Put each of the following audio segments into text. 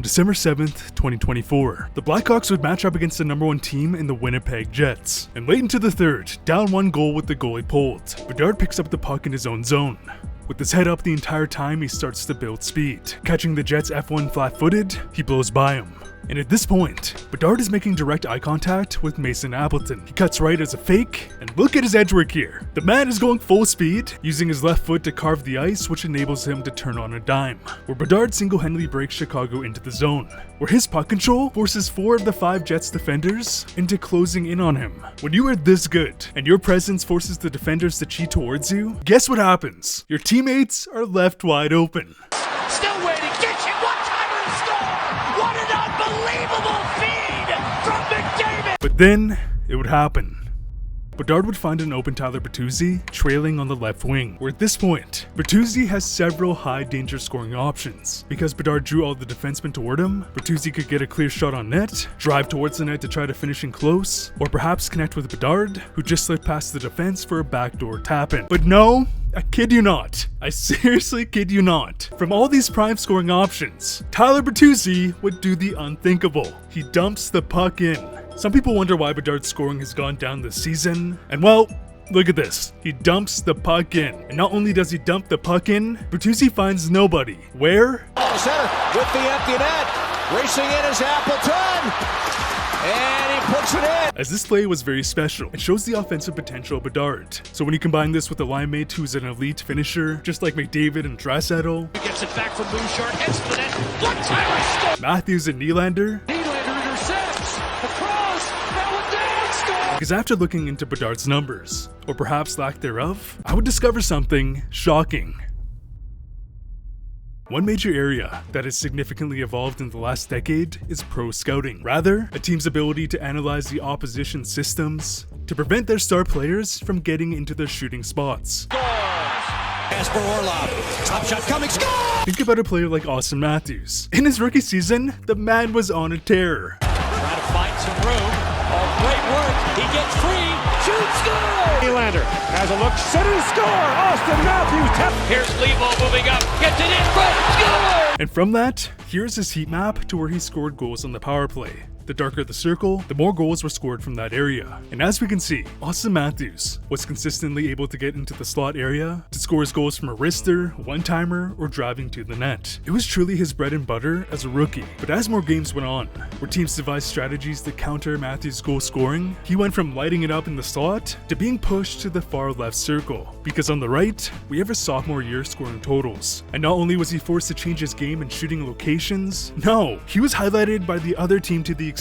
On December 7th, 2024, the Blackhawks would match up against the number 1 team in the Winnipeg Jets. And late into the third, down 1 goal with the goalie pulled, Bedard picks up the puck in his own zone. With his head up the entire time, he starts to build speed. Catching the Jets F1 flat-footed, he blows by him. And at this point, Bedard is making direct eye contact with Mason Appleton. He cuts right as a fake, and look at his edge work here. The man is going full speed, using his left foot to carve the ice, which enables him to turn on a dime. Where Bedard single-handedly breaks Chicago into the zone, where his puck control forces 4 of the 5 Jets defenders into closing in on him. When you are this good, and your presence forces the defenders to cheat towards you, guess what happens? Your teammates are left wide open. Still waiting, gets it, one-timer and score! What an unbelievable feed from McDavid! But then, it would happen. Bedard would find an open Tyler Bertuzzi trailing on the left wing, where at this point, Bertuzzi has several high danger scoring options. Because Bedard drew all the defensemen toward him, Bertuzzi could get a clear shot on net, drive towards the net to try to finish in close, or perhaps connect with Bedard, who just slipped past the defense for a backdoor tap-in. But no, I kid you not. I seriously kid you not. From all these prime scoring options, Tyler Bertuzzi would do the unthinkable. He dumps the puck in. Some people wonder why Bedard's scoring has gone down this season, and well, look at this. He dumps the puck in. And not only does he dump the puck in, Bertuzzi finds nobody. Where? Center with the empty net. Racing in is Appleton. And he puts it in. As this play was very special, it shows the offensive potential of Bedard. So when you combine this with a line mate who's an elite finisher, just like McDavid and Draisaitl, He gets it back from Bouchard, heads to the net, one-timer score! Matthews and Nylander, Nylander intercepts, across, Bedard scores! because after looking into Bedard's numbers, or perhaps lack thereof, I would discover something shocking. One major area that has significantly evolved in the last decade is pro scouting. Rather, a team's ability to analyze the opposition systems to prevent their star players from getting into their shooting spots. Kasper Orlov, top shot coming, score! Think about a player like Austin Matthews. In his rookie season, the man was on a tear. Trying to find some room. Oh, great work. He gets free. Shoots, score! Nylander has a look, center, score! Austin Matthews, Here's Levo moving up. Gets it in front. Score! And from that, here's his heat map to where he scored goals on the power play. The darker the circle, the more goals were scored from that area. And as we can see, Austin Matthews was consistently able to get into the slot area to score his goals from a wrister, one-timer, or driving to the net. It was truly his bread and butter as a rookie. But as more games went on, where teams devised strategies to counter Matthews' goal scoring, he went from lighting it up in the slot to being pushed to the far left circle. Because on the right, we have his sophomore year scoring totals. And not only was he forced to change his game and shooting locations, no, he was highlighted by the other team to the extent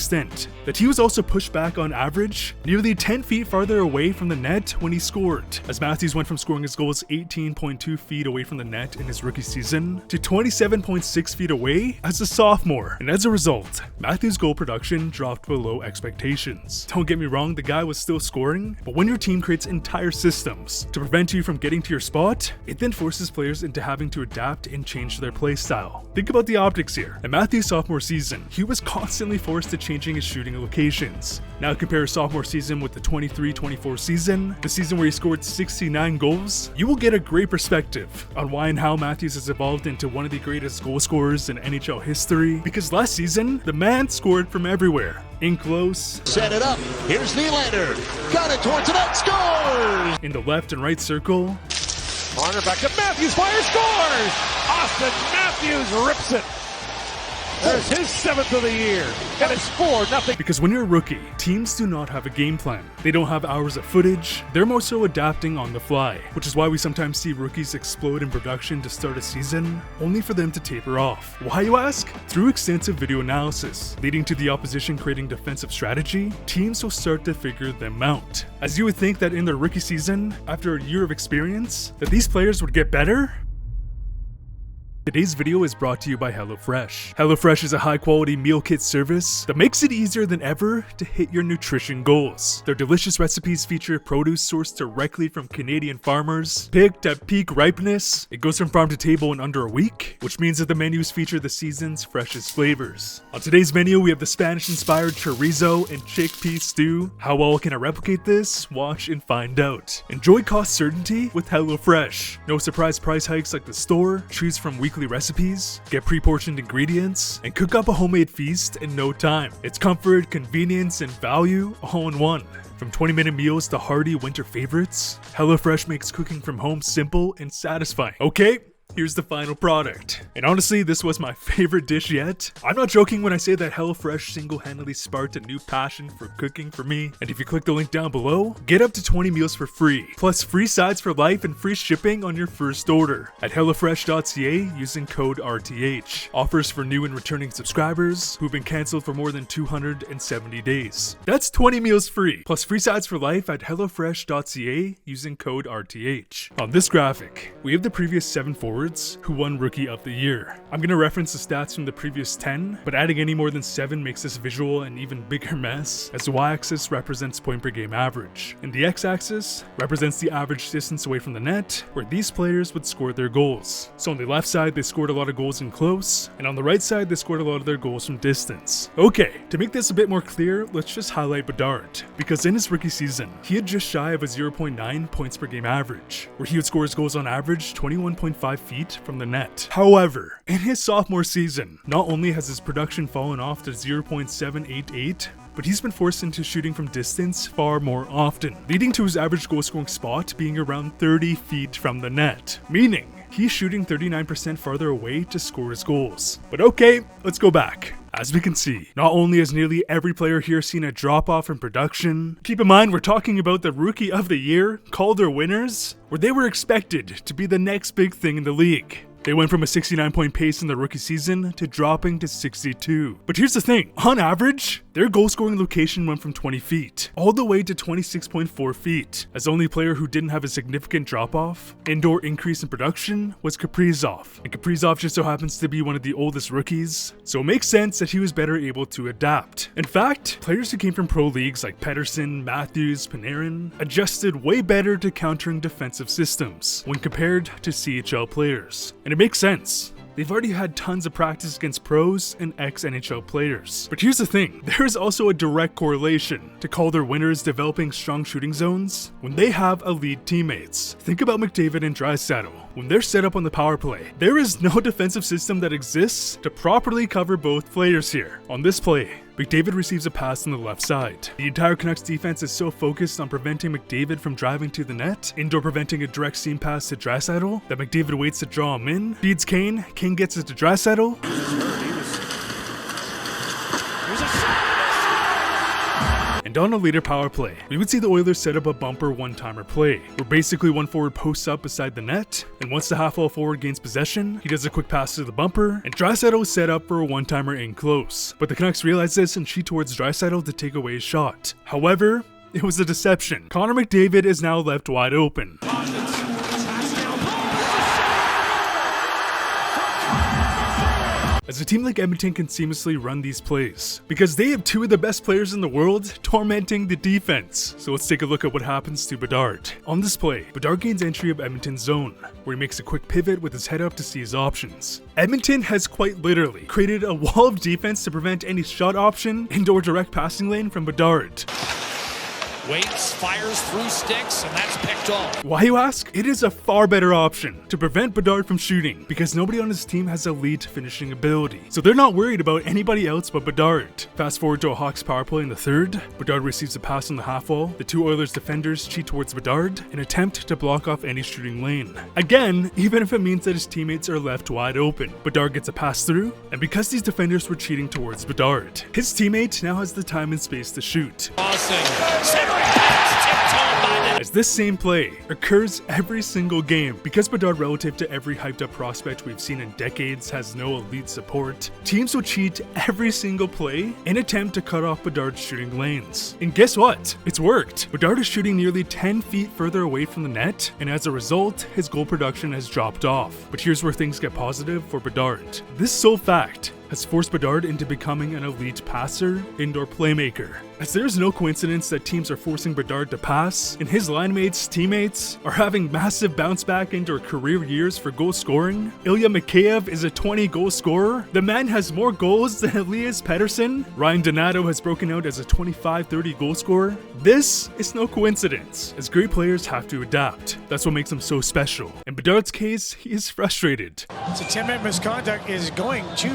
that he was also pushed back on average nearly 10 feet farther away from the net when he scored, as Matthews went from scoring his goals 18.2 feet away from the net in his rookie season to 27.6 feet away as a sophomore. And as a result, Matthews' goal production dropped below expectations. Don't get me wrong, the guy was still scoring, but when your team creates entire systems to prevent you from getting to your spot, it then forces players into having to adapt and change their play style. Think about the optics here. In Matthews' sophomore season, he was constantly forced to changing his shooting locations. Now compare his sophomore season with the 23-24 season, the season where he scored 69 goals. You will get a great perspective on why and how Matthews has evolved into one of the greatest goal scorers in NHL history, because last season, the man scored from everywhere. In close, Set it up, here's Nylander, got it towards the net, scores! in the left and right circle, Marner back to Matthews, fire, scores! Austin Matthews rips it. There's his 7th of the year, and it's 4-0. because when you're a rookie, teams do not have a game plan. They don't have hours of footage, they're more so adapting on the fly, which is why we sometimes see rookies explode in production to start a season, only for them to taper off. Why, you ask? Through extensive video analysis, leading to the opposition creating defensive strategy, teams will start to figure them out. As you would think that in their rookie season, after a year of experience, that these players would get better? Today's video is brought to you by HelloFresh. HelloFresh is a high-quality meal kit service that makes it easier than ever to hit your nutrition goals. Their delicious recipes feature produce sourced directly from Canadian farmers, picked at peak ripeness. It goes from farm to table in under a week, which means that the menus feature the season's freshest flavors. On today's menu, we have the Spanish-inspired chorizo and chickpea stew. How well can I replicate this? Watch and find out. Enjoy cost certainty with HelloFresh. No surprise price hikes like the store. Choose from weekly weekly recipes, get pre-portioned ingredients, and cook up a homemade feast in no time. It's comfort, convenience, and value all in one. From 20-minute meals to hearty winter favorites, HelloFresh makes cooking from home simple and satisfying. Okay, here's the final product. And honestly, this was my favorite dish yet. I'm not joking when I say that HelloFresh single-handedly sparked a new passion for cooking for me. And if you click the link down below, get up to 20 meals for free, plus free sides for life and free shipping on your first order at HelloFresh.ca using code RTH. Offers for new and returning subscribers who've been canceled for more than 270 days. That's 20 meals free, plus free sides for life at HelloFresh.ca using code RTH. On this graphic, we have the previous 7 forwards who won Rookie of the Year. I'm gonna reference the stats from the previous 10, but adding any more than 7 makes this visual an even bigger mess, as the y-axis represents point per game average, and the x-axis represents the average distance away from the net where these players would score their goals. So on the left side, they scored a lot of goals in close, and on the right side, they scored a lot of their goals from distance. Okay, to make this a bit more clear, let's just highlight Bedard, because in his rookie season, he had just shy of a 0.9 points per game average, where he would score his goals on average 21.5 feet from the net. However, in his sophomore season, not only has his production fallen off to 0.788, but he's been forced into shooting from distance far more often, leading to his average goal scoring spot being around 30 feet from the net, meaning he's shooting 39% farther away to score his goals. But okay, let's go back. As we can see, not only has nearly every player here seen a drop-off in production, keep in mind we're talking about the Rookie of the Year, Calder winners, where they were expected to be the next big thing in the league. They went from a 69-point pace in the rookie season to dropping to 62. But here's the thing, on average, their goal scoring location went from 20 feet all the way to 26.4 feet, as the only player who didn't have a significant drop-off, indoor increase in production, was Kaprizov. And Kaprizov just so happens to be one of the oldest rookies, so it makes sense that he was better able to adapt. In fact, players who came from pro leagues like Pedersen, Matthews, Panarin adjusted way better to countering defensive systems when compared to CHL players. And it makes sense. They've already had tons of practice against pros and ex-NHL players. But here's the thing, there is also a direct correlation to Calder winners developing strong shooting zones when they have elite teammates. Think about McDavid and Draisaitl. When they're set up on the power play, there is no defensive system that exists to properly cover both players here. On this play, McDavid receives a pass on the left side. The entire Canucks defense is so focused on preventing McDavid from driving to the net, indoor preventing a direct seam pass to Draisaitl, that McDavid waits to draw him in, feeds Kane, Kane gets it to Draisaitl, and on a later power play, we would see the Oilers set up a bumper one-timer play, where basically one forward posts up beside the net, and once the half-wall forward gains possession, he does a quick pass to the bumper, and Draisaitl is set up for a one-timer in close. But the Canucks realize this and cheat towards Draisaitl to take away his shot. However, it was a deception. Connor McDavid is now left wide open. As a team like Edmonton can seamlessly run these plays, because they have 2 of the best players in the world tormenting the defense. So let's take a look at what happens to Bedard. On this play, Bedard gains entry of Edmonton's zone, where he makes a quick pivot with his head up to see his options. Edmonton has quite literally created a wall of defense to prevent any shot option, indoor direct passing lane from Bedard. Waits, fires through sticks, and that's picked off. Why, you ask? It is a far better option to prevent Bedard from shooting, because nobody on his team has elite finishing ability. So they're not worried about anybody else but Bedard. Fast forward to a Hawks power play in the third. Bedard receives a pass on the half wall. The 2 Oilers defenders cheat towards Bedard in an attempt to block off any shooting lane. Again, even if it means that his teammates are left wide open, Bedard gets a pass through, and because these defenders were cheating towards Bedard, his teammate now has the time and space to shoot. As this same play occurs every single game, because Bedard, relative to every hyped up prospect we've seen in decades, has no elite support, teams will cheat every single play in an attempt to cut off Bedard's shooting lanes. And guess what? It's worked. Bedard is shooting nearly 10 feet further away from the net, and as a result, his goal production has dropped off. But here's where things get positive for Bedard. This sole fact has forced Bedard into becoming an elite passer, indoor playmaker. As there's no coincidence that teams are forcing Bedard to pass, and his line mates, teammates, are having massive bounce back into career years for goal scoring. Ilya Mikheyev is a 20-goal scorer. The man has more goals than Elias Pettersson. Ryan Donato has broken out as a 25-30 goal scorer. This is no coincidence, as great players have to adapt. That's what makes them so special. In Bedard's case, he is frustrated. So 10-minute misconduct is going to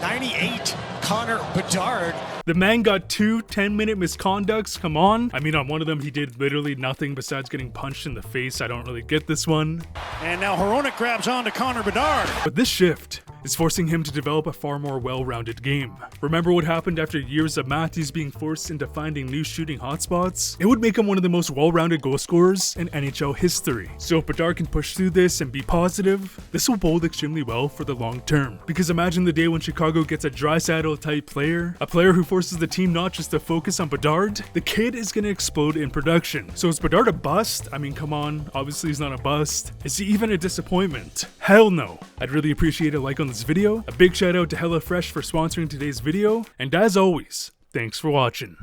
98 Connor Bedard. The man got 2 10-minute misconducts, come on. I mean, on one of them he did literally nothing besides getting punched in the face. I don't really get this one. And now Hronek grabs on to Connor Bedard. But this shift is forcing him to develop a far more well-rounded game. Remember what happened after years of Matthews being forced into finding new shooting hotspots? It would make him one of the most well-rounded goal scorers in NHL history. So if Bedard can push through this and be positive, this will bode extremely well for the long term. Because imagine the day when Chicago gets a Draisaitl type player, a player who forces the team not just to focus on Bedard, the kid is going to explode in production. So is Bedard a bust? I mean, come on, obviously he's not a bust. Is he even a disappointment? Hell no. I'd really appreciate a like on this video, a big shout out to HelloFresh for sponsoring today's video, and as always, thanks for watching.